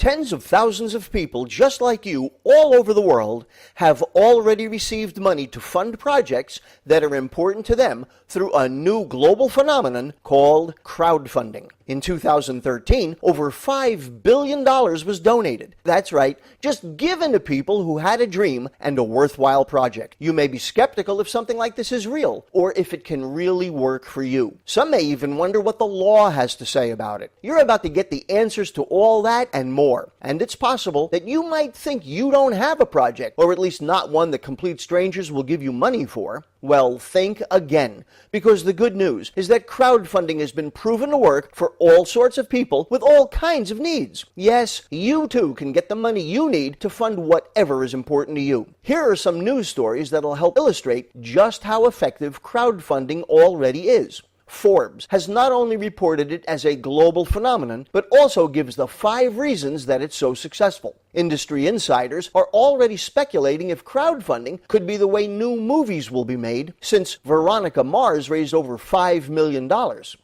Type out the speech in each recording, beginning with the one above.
Tens of thousands of people just like you all over the world have already received money to fund projects that are important to them through a new global phenomenon called crowdfunding. In 2013, over $5 billion was donated. That's right, just given to people who had a dream and a worthwhile project. You may be skeptical if something like this is real, or if it can really work for you. Some may even wonder what the law has to say about it. You're about to get the answers to all that and more. And it's possible that you might think you don't have a project, or at least not one that complete strangers will give you money for. Well, think again, because the good news is that crowdfunding has been proven to work for all sorts of people with all kinds of needs. Yes, you too can get the money you need to fund whatever is important to you. Here are some news stories that'll help illustrate just how effective crowdfunding already is. Forbes has not only reported it as a global phenomenon, but also gives the 5 reasons that it's so successful. Industry insiders are already speculating if crowdfunding could be the way new movies will be made, since Veronica Mars raised over $5 million.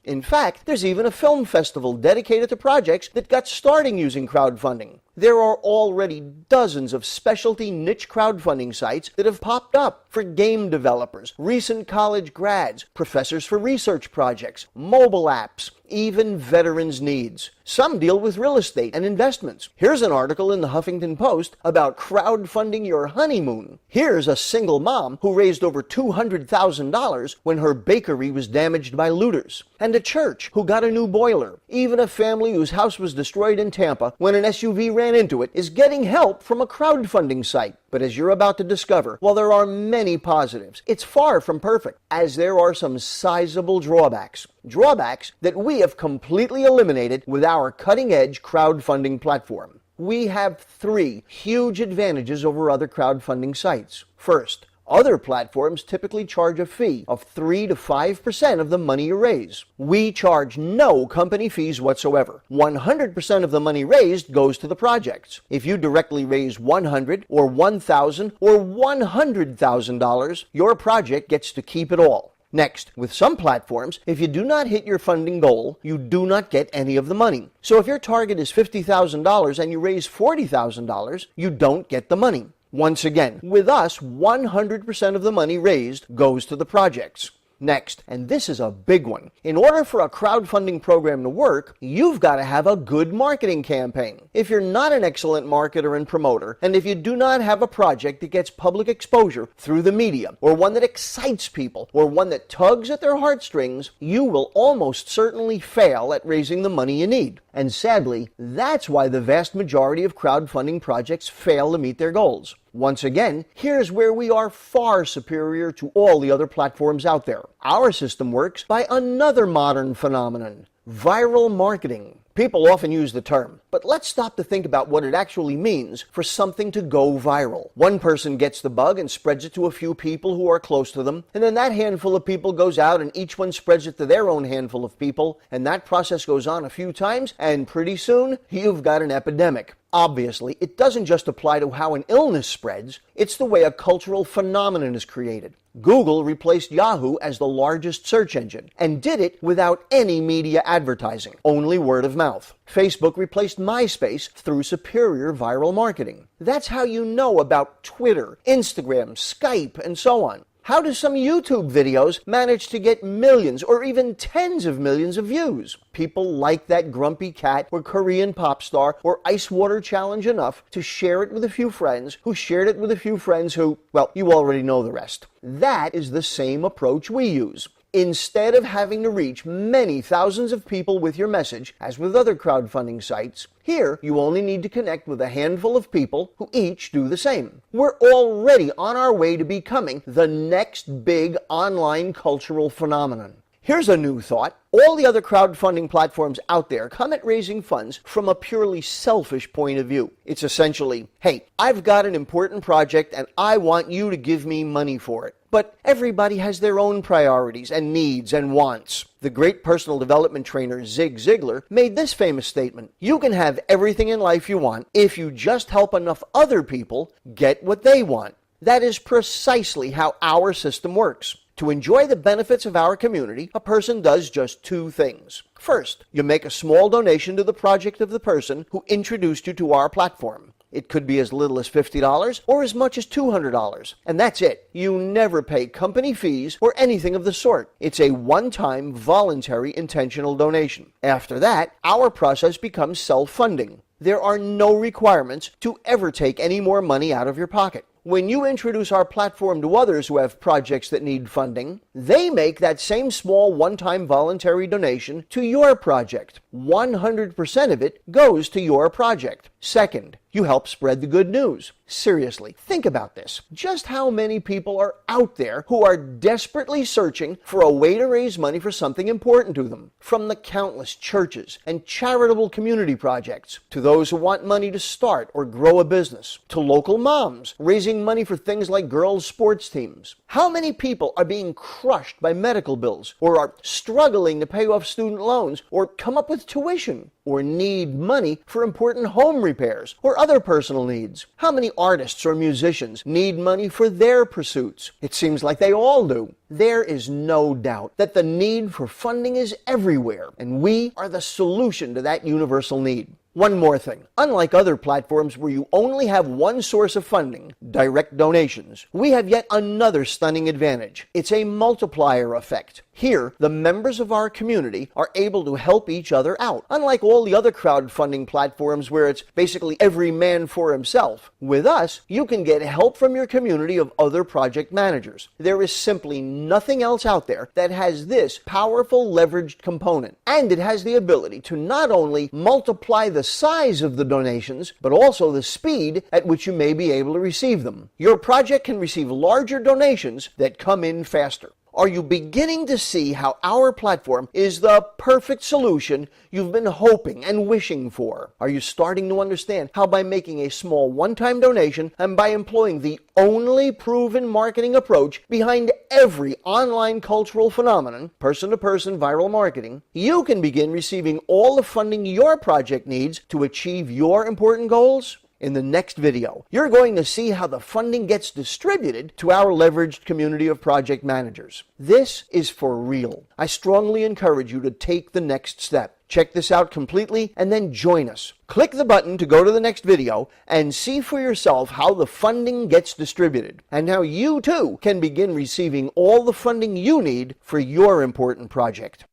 In fact, there's even a film festival dedicated to projects that got starting using crowdfunding. There are already dozens of specialty niche crowdfunding sites that have popped up for game developers, recent college grads, professors for research projects, mobile apps, even veterans' needs. Some deal with real estate and investments. Here's an article in the Huffington Post about crowdfunding your honeymoon. Here's a single mom who raised over $200,000 when her bakery was damaged by looters. And a church who got a new boiler. Even a family whose house was destroyed in Tampa when an SUV ran into it is getting help from a crowdfunding site. But as you're about to discover, while there are many positives, it's far from perfect, as there are some sizable drawbacks. Drawbacks that we have completely eliminated with our cutting-edge crowdfunding platform. We have 3 huge advantages over other crowdfunding sites. First, other platforms typically charge a fee of 3 to 5% of the money you raise. We charge no company fees whatsoever. 100% of the money raised goes to the projects. If you directly raise $100 or $1,000 or $100,000, your project gets to keep it all. Next, with some platforms, if you do not hit your funding goal, you do not get any of the money. So if your target is $50,000 and you raise $40,000, you don't get the money. Once again, with us, 100% of the money raised goes to the projects. Next, and this is a big one, in order for a crowdfunding program to work, you've got to have a good marketing campaign. If you're not an excellent marketer and promoter, and if you do not have a project that gets public exposure through the media, or one that excites people, or one that tugs at their heartstrings, you will almost certainly fail at raising the money you need. And sadly, that's why the vast majority of crowdfunding projects fail to meet their goals. Once again, here's where we are far superior to all the other platforms out there. Our system works by another modern phenomenon, viral marketing. People often use the term, but let's stop to think about what it actually means for something to go viral. One person gets the bug and spreads it to a few people who are close to them, and then that handful of people goes out and each one spreads it to their own handful of people, and that process goes on a few times, and pretty soon, you've got an epidemic. Obviously, it doesn't just apply to how an illness spreads, it's the way a cultural phenomenon is created. Google replaced Yahoo as the largest search engine, and did it without any media advertising, only word of mouth. Facebook replaced MySpace through superior viral marketing. That's how you know about Twitter, Instagram, Skype, and so on. How do some YouTube videos manage to get millions or even tens of millions of views? People like that grumpy cat or Korean pop star or ice water challenge enough to share it with a few friends who shared it with a few friends who, well, you already know the rest. That is the same approach we use. Instead of having to reach many thousands of people with your message, as with other crowdfunding sites, here you only need to connect with a handful of people who each do the same. We're already on our way to becoming the next big online cultural phenomenon. Here's a new thought. All the other crowdfunding platforms out there come at raising funds from a purely selfish point of view. It's essentially, hey, I've got an important project and I want you to give me money for it. But everybody has their own priorities and needs and wants. The great personal development trainer Zig Ziglar made this famous statement: you can have everything in life you want if you just help enough other people get what they want. That is precisely how our system works. To enjoy the benefits of our community, a person does just two things. First, you make a small donation to the project of the person who introduced you to our platform. It could be as little as $50 or as much as $200. And that's it. You never pay company fees or anything of the sort. It's a one-time, voluntary, intentional donation. After that, our process becomes self-funding. There are no requirements to ever take any more money out of your pocket. When you introduce our platform to others who have projects that need funding, they make that same small one-time voluntary donation to your project. 100% of it goes to your project. Second, you help spread the good news. Seriously, think about this. Just how many people are out there who are desperately searching for a way to raise money for something important to them? From the countless churches and charitable community projects, to those who want money to start or grow a business, to local moms raising money for things like girls' sports teams. How many people are being crushed by medical bills, or are struggling to pay off student loans, or come up with tuition, or need money for important home repairs or other personal needs? How many artists or musicians need money for their pursuits? It seems like they all do. There is no doubt that the need for funding is everywhere, and we are the solution to that universal need. One more thing. Unlike other platforms where you only have one source of funding, direct donations, we have yet another stunning advantage. It's a multiplier effect. Here, the members of our community are able to help each other out. Unlike all the other crowdfunding platforms where it's basically every man for himself, with us, you can get help from your community of other project managers. There is simply nothing else out there that has this powerful leveraged component. And it has the ability to not only multiply the size of the donations, but also the speed at which you may be able to receive them. Your project can receive larger donations that come in faster. Are you beginning to see how our platform is the perfect solution you've been hoping and wishing for? Are you starting to understand how by making a small one-time donation and by employing the only proven marketing approach behind every online cultural phenomenon, person-to-person viral marketing, you can begin receiving all the funding your project needs to achieve your important goals? In the next video, you're going to see how the funding gets distributed to our leveraged community of project managers. This is for real. I strongly encourage you to take the next step. Check this out completely and then join us. Click the button to go to the next video and see for yourself how the funding gets distributed and how you too can begin receiving all the funding you need for your important project.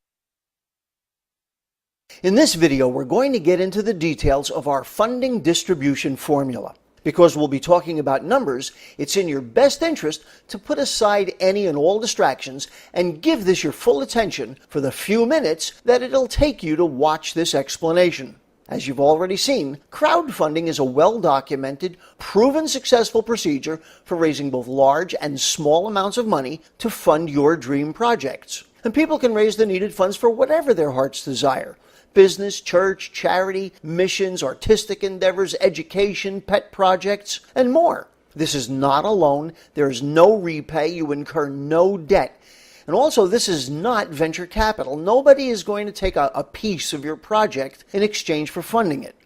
In this video, we're going to get into the details of our funding distribution formula. Because we'll be talking about numbers, it's in your best interest to put aside any and all distractions and give this your full attention for the few minutes that it'll take you to watch this explanation. As you've already seen, crowdfunding is a well-documented, proven successful procedure for raising both large and small amounts of money to fund your dream projects. And people can raise the needed funds for whatever their hearts desire. Business, church, charity, missions, artistic endeavors, education, pet projects, and more. This is not a loan. There is no repay. You incur no debt. And also, this is not venture capital. Nobody is going to take a piece of your project in exchange for funding it.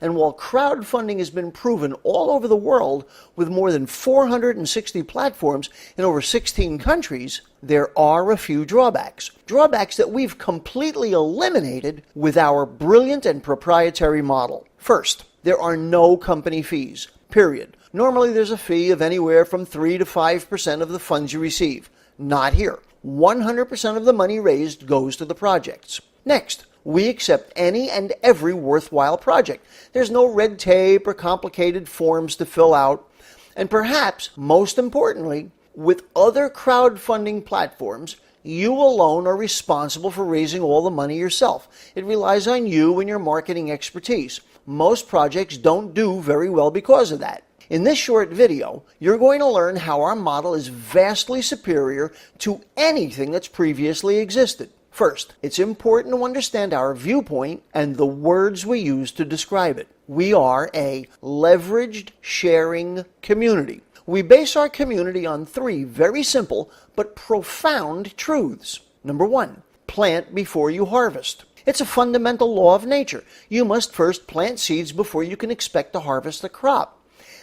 And while crowdfunding has been proven all over the world with more than 460 platforms in over 16 countries, there are a few drawbacks. Drawbacks that we've completely eliminated with our brilliant and proprietary model. First, there are no company fees, period. Normally there's a fee of anywhere from 3 to 5% of the funds you receive. Not here. 100% of the money raised goes to the projects. Next, we accept any and every worthwhile project. There's no red tape or complicated forms to fill out. And perhaps, most importantly, with other crowdfunding platforms, you alone are responsible for raising all the money yourself. It relies on you and your marketing expertise. Most projects don't do very well because of that. In this short video, you're going to learn how our model is vastly superior to anything that's previously existed. First, it's important to understand our viewpoint and the words we use to describe it. We are a leveraged sharing community. We base our community on 3 very simple but profound truths. Number 1, plant before you harvest. It's a fundamental law of nature. You must first plant seeds before you can expect to harvest a crop.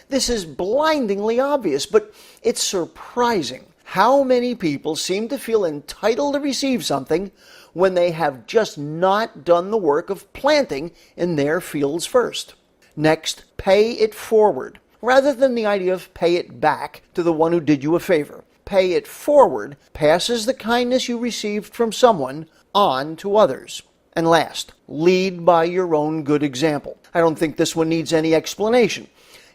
This is blindingly obvious, but it's surprising How many people seem to feel entitled to receive something when they have just not done the work of planting in their fields first? Next, pay it forward. Rather than the idea of pay it back to the one who did you a favor, pay it forward passes the kindness you received from someone on to others. And last, lead by your own good example. I don't think this one needs any explanation.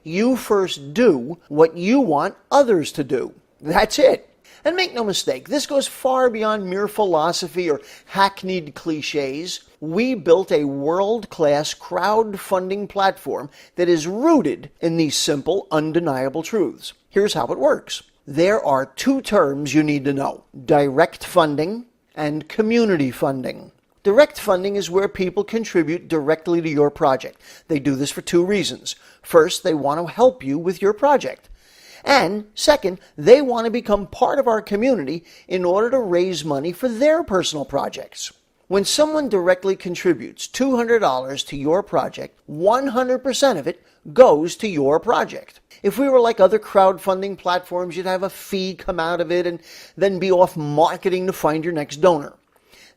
You first do what you want others to do. That's it. And make no mistake, this goes far beyond mere philosophy or hackneyed cliches. We built a world-class crowdfunding platform that is rooted in these simple, undeniable truths. Here's how it works. There are two terms you need to know: direct funding and community funding. Direct funding is where people contribute directly to your project. They do this for two reasons. First, they want to help you with your project. And second, they want to become part of our community in order to raise money for their personal projects. When someone directly contributes $200 to your project, 100% of it goes to your project. If we were like other crowdfunding platforms, you'd have a fee come out of it and then be off marketing to find your next donor.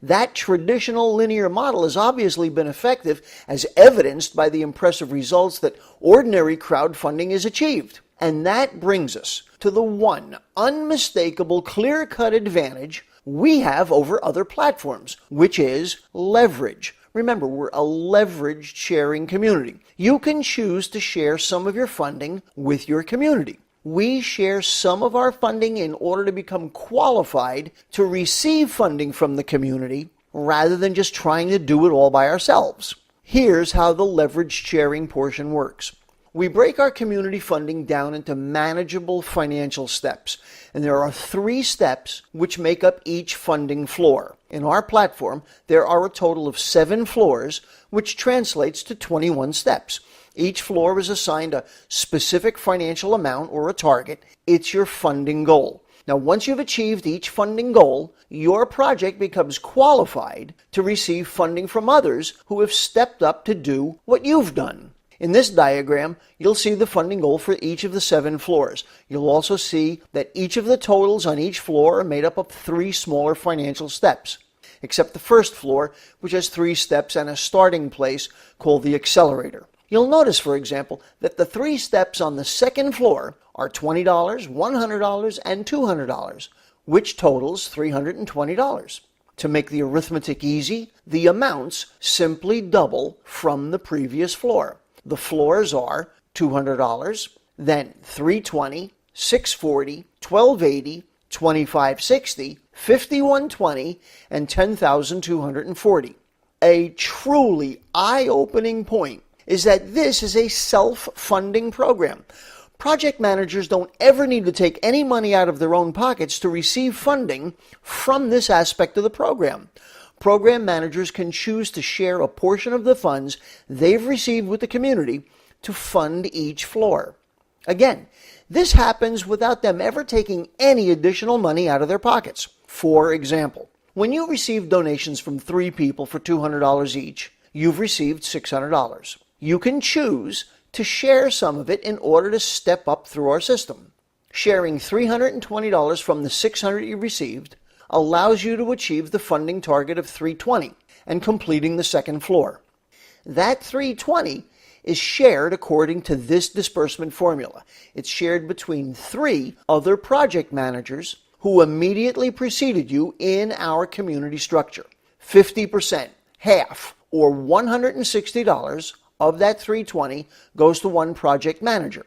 That traditional linear model has obviously been effective, as evidenced by the impressive results that ordinary crowdfunding has achieved. And that brings us to the one unmistakable, clear-cut advantage we have over other platforms, which is leverage. Remember, we're a leveraged sharing community. You can choose to share some of your funding with your community. We share some of our funding in order to become qualified to receive funding from the community rather than just trying to do it all by ourselves. Here's how the leveraged sharing portion works. We break our community funding down into manageable financial steps, and there are 3 steps which make up each funding floor. In our platform, there are a total of 7 floors, which translates to 21 steps. Each floor is assigned a specific financial amount or a target. It's your funding goal. Now, once you've achieved each funding goal, your project becomes qualified to receive funding from others who have stepped up to do what you've done. In this diagram, you'll see the funding goal for each of the 7 floors. You'll also see that each of the totals on each floor are made up of 3 smaller financial steps, except the first floor, which has 3 steps and a starting place called the accelerator. You'll notice, for example, that the 3 steps on the second floor are $20, $100, and $200, which totals $320. To make the arithmetic easy, the amounts simply double from the previous floor. The floors are $200, then $320, $640, $1280, $2560, $5120, and $10,240. A truly eye-opening point is that this is a self-funding program. Project managers don't ever need to take any money out of their own pockets to receive funding from this aspect of the program. Program managers can choose to share a portion of the funds they've received with the community to fund each floor. Again, this happens without them ever taking any additional money out of their pockets. For example, when you receive donations from 3 people for $200 each, you've received $600. You can choose to share some of it in order to step up through our system. Sharing $320 from the $600 you received allows you to achieve the funding target of $320 and completing the second floor. That $320 is shared according to this disbursement formula. It's shared between 3 other project managers who immediately preceded you in our community structure. 50%, half, or $160 of that $320 goes to one project manager,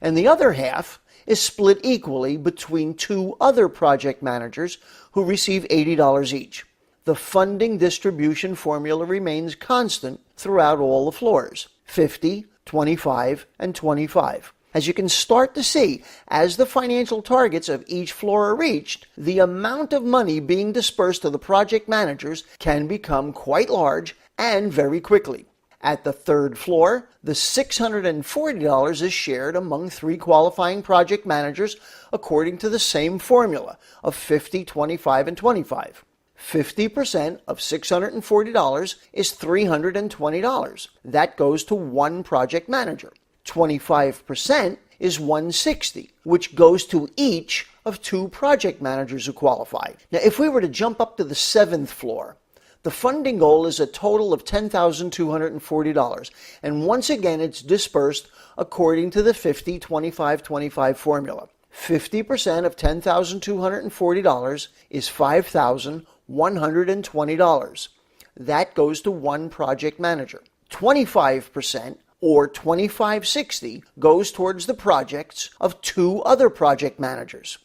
and the other half is split equally between 2 other project managers who receive $80 each. The funding distribution formula remains constant throughout all the floors: 50, 25, and 25. As you can start to see, as the financial targets of each floor are reached, the amount of money being dispersed to the project managers can become quite large and very quickly. At the 3rd floor, the $640 is shared among 3 qualifying project managers according to the same formula of 50, 25, and 25. 50% of $640 is $320. That goes to one project manager. 25% is $160, which goes to each of 2 project managers who qualify. Now, if we were to jump up to the 7th floor, the funding goal is a total of $10,240, and once again it's dispersed according to the 50-25-25 formula. 50% of $10,240 is $5,120. That goes to 1 project manager. 25%, or $2,560, goes towards the projects of 2 other project managers.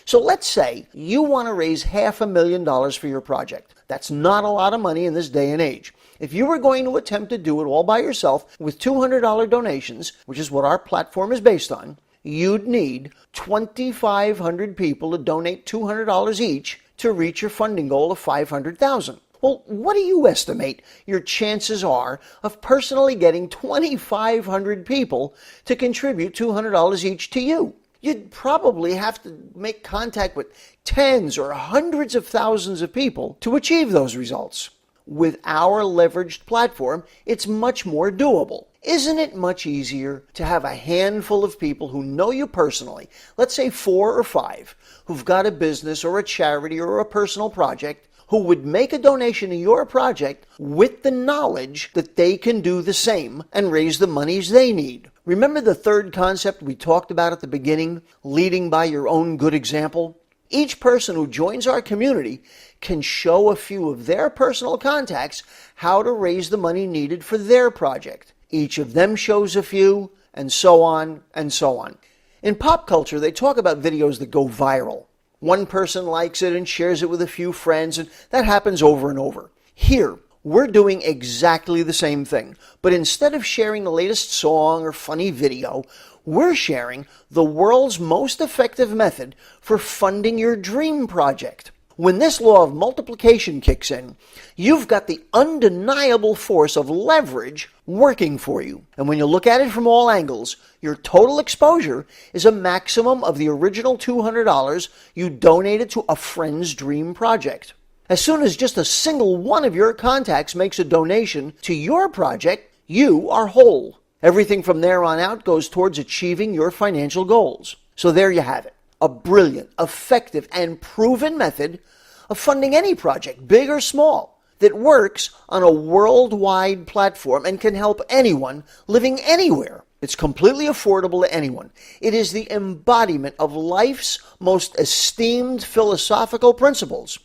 So let's say you want to raise $500,000 for your project. That's not a lot of money in this day and age. If you were going to attempt to do it all by yourself with $200 donations, which is what our platform is based on, you'd need 2,500 people to donate $200 each to reach your funding goal of $500,000. Well, what do you estimate your chances are of personally getting 2,500 people to contribute $200 each to you? You'd probably have to make contact with tens or hundreds of thousands of people to achieve those results. With our leveraged platform, it's much more doable. Isn't it much easier to have a handful of people who know you personally, let's say 4 or 5, who've got a business or a charity or a personal project, who would make a donation to your project with the knowledge that they can do the same and raise the monies they need? Remember the 3rd concept we talked about at the beginning, leading by your own good example? Each person who joins our community can show a few of their personal contacts how to raise the money needed for their project. Each of them shows a few, and so on and so on. In pop culture, they talk about videos that go viral. One person likes it and shares it with a few friends, and that happens over and over. Here, we're doing exactly the same thing, but instead of sharing the latest song or funny video, we're sharing the world's most effective method for funding your dream project. When this law of multiplication kicks in, you've got the undeniable force of leverage working for you. And when you look at it from all angles, your total exposure is a maximum of the original $200 you donated to a friend's dream project. As soon as just a single one of your contacts makes a donation to your project, you are whole. Everything from there on out goes towards achieving your financial goals. So there you have it. A brilliant, effective, and proven method of funding any project, big or small, that works on a worldwide platform and can help anyone living anywhere. It's completely affordable to anyone. It is the embodiment of life's most esteemed philosophical principles.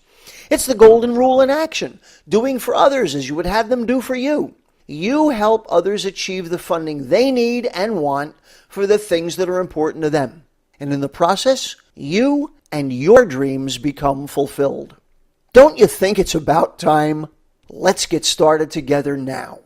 It's the golden rule in action, doing for others as you would have them do for you. You help others achieve the funding they need and want for the things that are important to them. And in the process, you and your dreams become fulfilled. Don't you think it's about time? Let's get started together now.